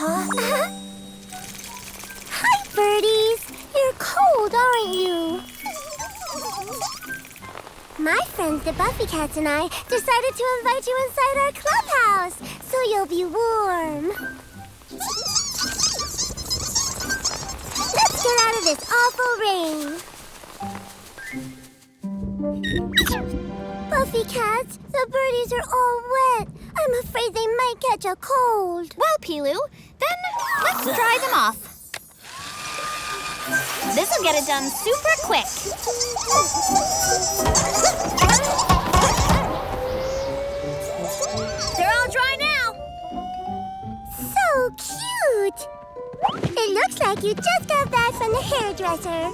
Hi, birdies. You're cold, aren't you? My friends, the Buffy Cats, and I decided to invite you inside our clubhouse, so you'll be warm. Let's get out of this awful rain. Buffy Cats, the birdies are all wet. I'm afraid they might catch a cold. Well, Pilou, then let's dry them off. This'll get it done super quick. They're all dry now. So cute. It looks like you just got back from the hairdresser.